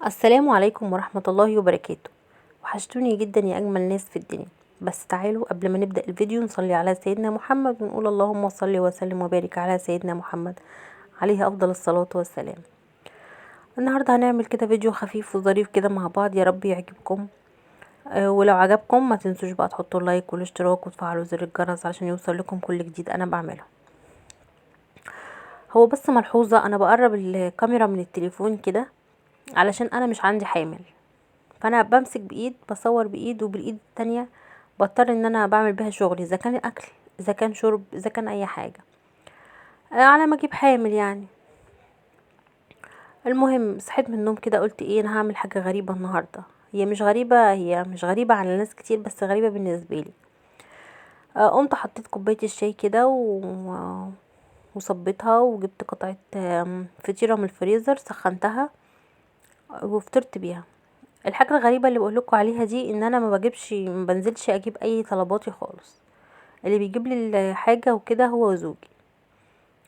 السلام عليكم ورحمة الله وبركاته. وحشتوني جدا يا أجمل ناس في الدنيا. بس تعالوا قبل ما نبدأ الفيديو نصلي على سيدنا محمد ونقول اللهم صل وسلم وبارك على سيدنا محمد عليه أفضل الصلاة والسلام. النهاردة هنعمل كده فيديو خفيف وظريف كده مع بعض، يا رب يعجبكم. ولو عجبكم ما تنسوش بقى تحطوا اللايك والاشتراك وتفعلوا زر الجرس علشان يوصل لكم كل جديد أنا بعمله. هو بس ملحوظة، أنا بقرب الكاميرا من التليفون كده علشان أنا مش عندي حامل، فانا بمسك بايد بصور بايد وبالايد التانية بضطر ان انا بعمل بيها شغلي، اذا كان اكل اذا كان شرب اذا كان اي حاجة، على ما اجيب حامل يعني. المهم صحيت من النوم كده قلت ايه، انا هعمل حاجة غريبة النهاردة. هي مش غريبة على ناس كتير بس غريبة بالنسبة لي. قمت حطيت كوباية الشاي كده وصبيتها وجبت قطعة فطيرة من الفريزر سخنتها وفطرت بيها. الحاجة الغريبة اللي بقولكوا عليها دي ان انا ما بنزلش اجيب اي طلباتي خالص. اللي بيجيب لي الحاجة وكده هو زوجي،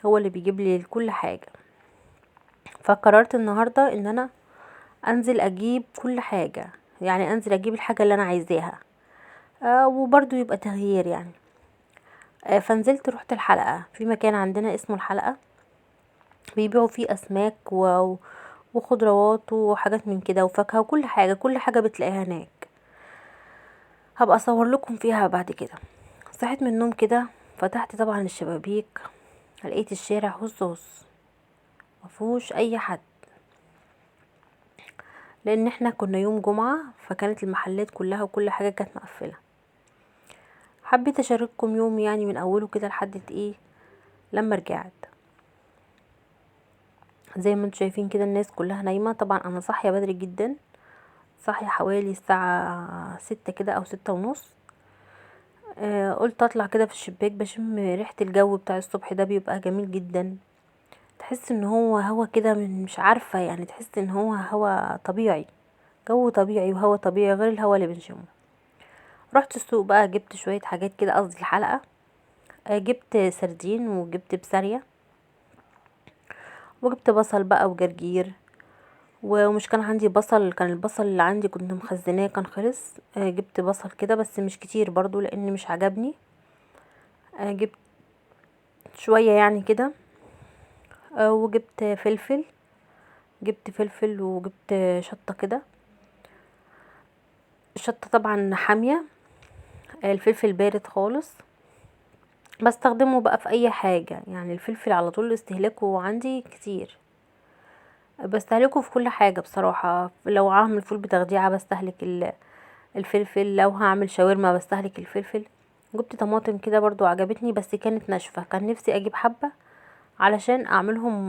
هو اللي بيجيب لي كل حاجة. فقررت النهاردة ان انا انزل اجيب كل حاجة، يعني انزل اجيب الحاجة اللي انا عايزاها، وبرضو يبقى تغيير يعني. فنزلت رحت الحلقة، في مكان عندنا اسمه الحلقة بيبيعوا فيه اسماك وخضروات وحاجات من كده وفاكهة وكل حاجة، كل حاجة بتلاقيها هناك. هبقى اصور لكم فيها بعد كده. صحيت من النوم كده، فتحت طبعا الشبابيك، لقيت الشارع هص مفهوش اي حد، لان احنا كنا يوم جمعة فكانت المحلات كلها وكل حاجة كانت مقفلة. حبيت اشارككم يوم يعني من اوله كده لحد ايه لما رجعت. زي ما انتم شايفين كده الناس كلها نايمة، طبعا انا صاحية بدري جدا، صاحية حوالي الساعة 6 كده او 6:30. قلت اطلع كده في الشباك بشم ريحة الجو بتاع الصبح، ده بيبقى جميل جدا. تحس ان هو هوا كده، من مش عارفة يعني، تحس ان هو هوا طبيعي، جو طبيعي وهوا طبيعي غير الهوا اللي بنشمه. رحت السوق بقى، جبت شوية حاجات كده، قصدي الحلقة. جبت سردين وجبت بسارية وجبت بصل بقى وجرجير. ومش كان عندي بصل، كان البصل اللي عندي كنت مخزناه كان خلص. جبت بصل كده بس مش كتير برضو لان مش عجبني. جبت شوية يعني كده. وجبت فلفل، جبت فلفل وجبت شطة كده، الشطة طبعا حامية، الفلفل بارد خالص. بستخدمه بقى في اي حاجة، يعني الفلفل على طول استهلاكه عندي كتير، بستهلكه في كل حاجة بصراحة. لو هعمل فول بتخديعة بستهلك الفلفل، لو هعمل شاورما بستهلك الفلفل. جبت طماطم كده برضو عجبتني بس كانت ناشفة، كان نفسي اجيب حبة علشان اعملهم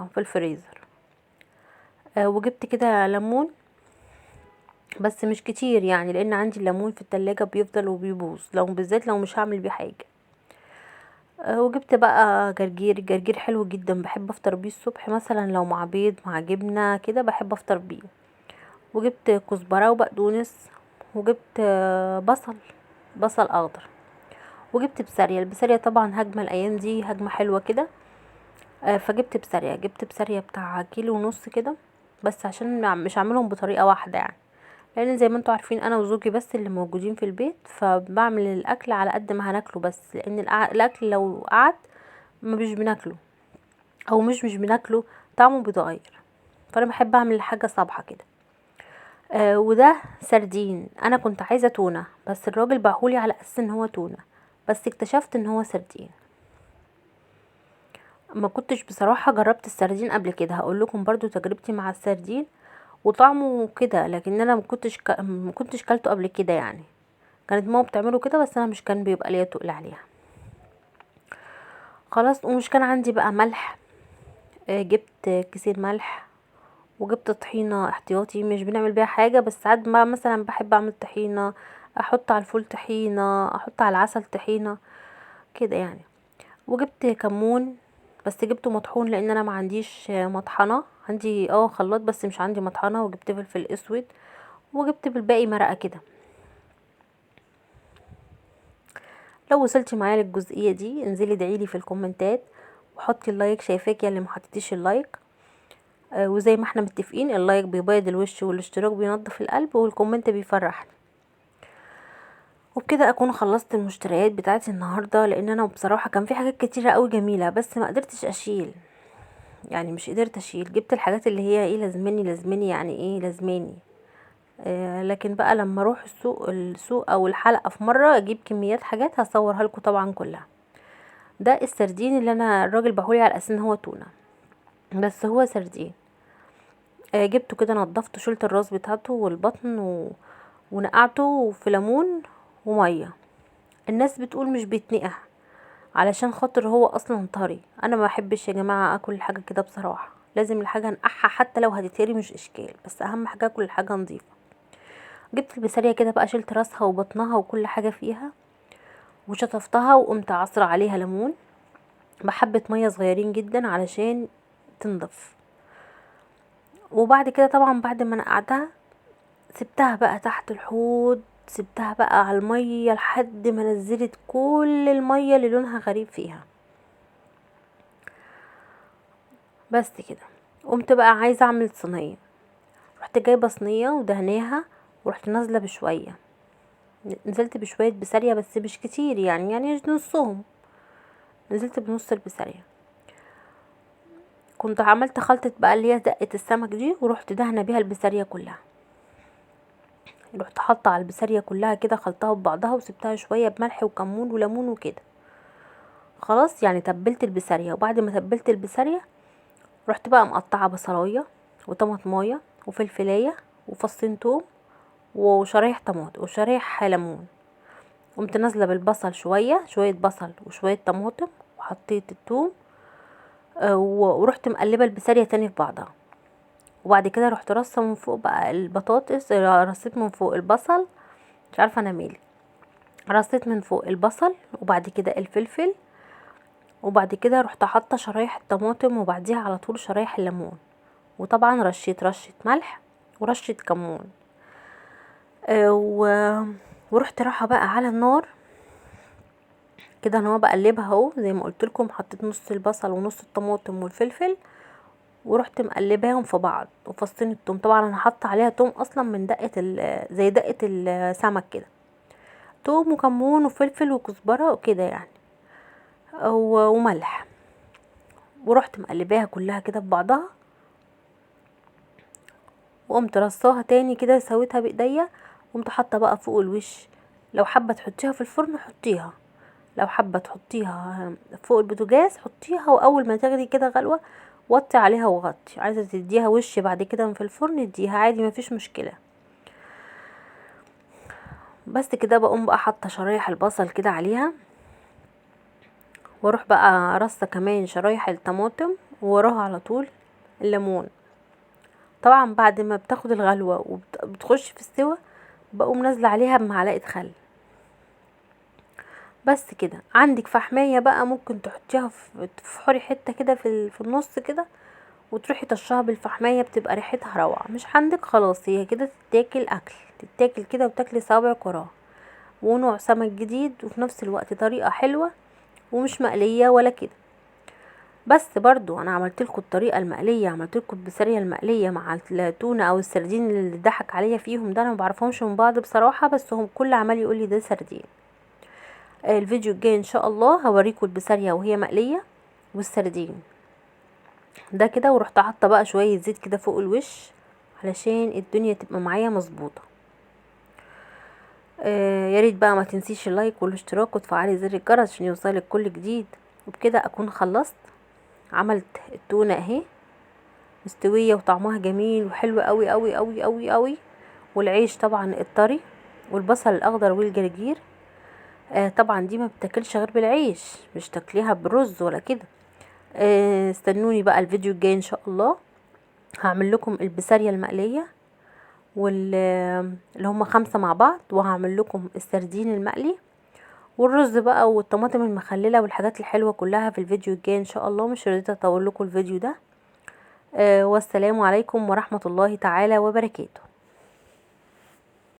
في الفريزر. وجبت كده ليمون بس مش كتير يعني، لان عندي الليمون في التلاجة بيفضل وبيبوظ لو بالذات لو مش هعمل بيه حاجة. وجبت بقى جرجير، الجرجير حلو جدا، بحب افطر بيه الصبح مثلا لو مع بيض مع جبنة كده بحب افطر بيه. وجبت كزبرة وبقدونس وجبت بصل اخضر. وجبت بسارية، البسارية طبعا هجمة الايام دي، هجمة حلوة كده. فجبت بسارية، جبت بسارية بتاع كيلو ونص كده، بس عشان مش هعملهم بطريقة واحدة يعني، لان زي ما انتوا عارفين انا وزوجي بس اللي موجودين في البيت، فبعمل الاكل على قد ما هناكله، بس لان الاكل لو قعد مش بناكله، او مش بناكله طعمه بيتغير. فانا بحب اعمل الحاجه صبحه كده. وده سردين، انا كنت عايزه تونه بس الراجل باعهولي على اساس ان هو تونه، بس اكتشفت ان هو سردين. ما كنتش بصراحه جربت السردين قبل كده، هقول لكم برضو تجربتي مع السردين وطعمه كده، لكن انا ما كنتش كلته قبل كده يعني. كانت ماما بتعمله كده بس انا مش كان بيبقى ليا تقل عليها خلاص. ومش كان عندي بقى ملح، جبت كيسين ملح وجبت طحينة احتياطي، مش بنعمل بيها حاجة بس ساعات ما مثلا بحب اعمل طحينة، احط على الفول طحينة، احط على العسل طحينة كده يعني. وجبت كمون بس جبته مطحون لان انا ما عنديش مطحنة، عندي خلاط بس مش عندي مطحنة. وجبت فلفل اسود وجبت بالباقي مرقة كده. لو وصلتي معايا للجزئية دي انزلي ادعيلي في الكومنتات وحطي اللايك، شايفاك يا اللي ما حطيتيش اللايك. وزي ما احنا متفقين، اللايك بيبيض الوش والاشتراك بينضف القلب والكومنت بيفرحني. وبكده اكون خلصت المشتريات بتاعتي النهارده، لان انا بصراحه كان في حاجات كتيره قوي جميله بس ما قدرتش اشيل، يعني مش قدرت اشيل. جبت الحاجات اللي هي ايه لازمني يعني ايه لازماني. لكن بقى لما اروح السوق او الحلقه في مره اجيب كميات حاجات هصورها لكم طبعا كلها. ده السردين اللي انا الراجل بحولي على اساس ان هو تونه، بس هو سردين. جبته كده، نضفته، شلت الراس بتاعته والبطن ونقعته في ليمون وميه. الناس بتقول مش بيتنقع علشان خاطر هو اصلا طري. انا ما بحبش يا جماعه اكل الحاجه كده بصراحه، لازم الحاجه انقعها حتى لو هتتهري مش اشكال، بس اهم حاجه اكل الحاجه نظيفه. جبت البسارية كده بقى، شلت راسها وبطنها وكل حاجه فيها وشطفتها، وقمت عصر عليها ليمون بحبه ميه صغيرين جدا علشان تنضف. وبعد كده طبعا بعد ما نقعتها سبتها بقى تحت الحوض، سبتها بقى على الميه لحد ما نزلت كل الميه اللي لونها غريب فيها. بس كده قمت بقى عايزه اعمل صينيه، رحت جايبه صينيه ودهناها ورحت نازله بشويه، نزلت بشويه بسارية بس مش كتير، يعني نصهم، نزلت بنص البسارية. كنت عملت خلطه بقى اللي هي دقه السمك دي، ورحت دهنه بيها البسارية كلها. رحت حاطه على البسارية كلها كده، خلطها ببعضها وسبتها شويه بملح وكمون وليمون وكده. خلاص يعني تبلت البسارية. وبعد ما تبلت البسارية رحت بقى مقطعه بصلايه وطماطمايه وفلفلايه وفصين توم وشرايح طماطم وشرايح ليمون. قمت نازله بالبصل، شويه بصل وشويه طماطم، وحطيت الثوم، ورحت مقلبه البسارية تاني في بعضها. وبعد كده رحت رصه من فوق بقى البطاطس، رصيت من فوق البصل، مش عارفه انا مالي، رصيت من فوق البصل وبعد كده الفلفل، وبعد كده رحت حاطه شرايح الطماطم وبعديها على طول شرايح الليمون، وطبعا رشه ملح ورشه كمون. ورحت رايحه بقى على النار كده، انا بقلبها اهو زي ما قلت لكم. حطيت نص البصل ونص الطماطم والفلفل، ورحت مقلباهم في بعض، وفصين التوم. طبعا انا حاطه عليها توم اصلا من زي دقه السمك كده، توم وكمون وفلفل وكزبره وكده يعني، وملح. ورحت مقلباها كلها كده في بعضها، وقمت رصاها تاني كده، سويتها بايديا. قمت حاطه بقى فوق الوش، لو حابه تحطيها في الفرن حطيها، لو حابه تحطيها فوق البوتاجاز حطيها، واول ما تاخدي كده غلوه وطي عليها وغطي. عايزه تديها وش بعد كده في الفرن اديها عادي مفيش مشكله. بس كده بقوم بقى حاطه شرايح البصل كده عليها، واروح بقى رصه كمان شرايح الطماطم، ووراها على طول الليمون. طبعا بعد ما بتاخد الغلوه وبتخش في السوا بقوم نازله عليها بمعلقه خل. بس كده. عندك فحمايه بقى ممكن تحطيها تفحري حته كده في النص كده، وتروحي تشربها بالفحمايه، بتبقى ريحتها روعه. مش عندك خلاص هي كده تتاكل، تتاكل كده وتاكلي صوابعك وراها. ونوع سمك جديد وفي نفس الوقت طريقه حلوه ومش مقليه ولا كده. بس برضو انا عملت لكم الطريقه المقليه، عملت لكم البسارية المقليه مع التونه او السردين اللي ضحك عليا فيهم ده. انا ما بعرفهمش من بعض بصراحه، بس هم كل عمال يقول لي ده سردين. الفيديو الجاي ان شاء الله هوريكم البسارية وهي مقليه والسردين ده كده. ورحت حاطه بقى شويه زيت كده فوق الوش علشان الدنيا تبقى معايا مظبوطه. يا ريت بقى ما تنسيش اللايك والاشتراك وتفعلي زر الجرس عشان يوصلك كل جديد. وبكده اكون خلصت. عملت التونه اهي مستويه وطعمها جميل وحلو قوي قوي قوي قوي قوي. والعيش طبعا الطري والبصل الاخضر والجرجير. طبعا دي ما بتاكلش غير بالعيش، مش تاكليها بالرز ولا كده. استنوني بقى الفيديو الجاي ان شاء الله، هعمل لكم البسارية المقلية اللي هم 5 مع بعض، وهعمل لكم السردين المقلي والرز بقى والطماطم المخللة والحاجات الحلوة كلها في الفيديو الجاي ان شاء الله. مش رضيت اطول لكم الفيديو ده. والسلام عليكم ورحمة الله تعالى وبركاته.